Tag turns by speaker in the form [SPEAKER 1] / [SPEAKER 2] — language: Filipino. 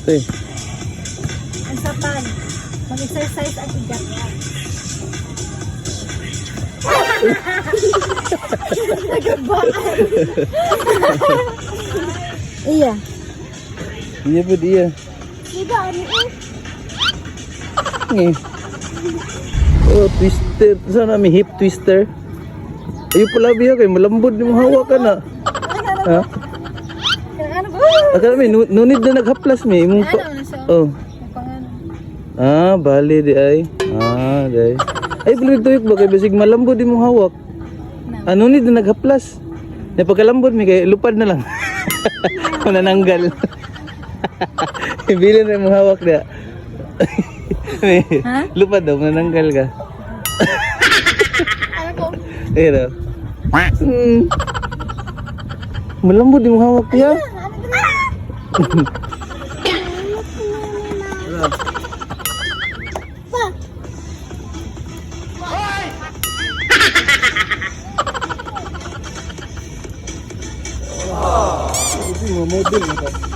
[SPEAKER 1] Eh,
[SPEAKER 2] Ang sapan. Mag-exercise at igat. Nagabaan. Iya.
[SPEAKER 1] iya po dia.
[SPEAKER 2] Siga, ano eh?
[SPEAKER 1] Eh. Oh, twister. Sana may hip twister. Ayo pala biya kay malambot ni mo hawak ka na. Ha?
[SPEAKER 2] Ano ba?
[SPEAKER 1] Akala may nunid na naghaplas mi imong
[SPEAKER 2] Ano na siya?
[SPEAKER 1] oh.
[SPEAKER 2] May pangano.
[SPEAKER 1] Ah, bali di ay. Ah, day. Ay bulig tuyok ba kay basig malambot di mo hawak. Ano nunid na naghaplas. Na pagkalambot mi kay lupad na lang. Manananggal. Ibili na mo hawak na.
[SPEAKER 2] Ha?
[SPEAKER 1] Lupad daw manananggal ka.
[SPEAKER 2] Ano ko?
[SPEAKER 1] Pero malambot di mo hawak ya. Mga model na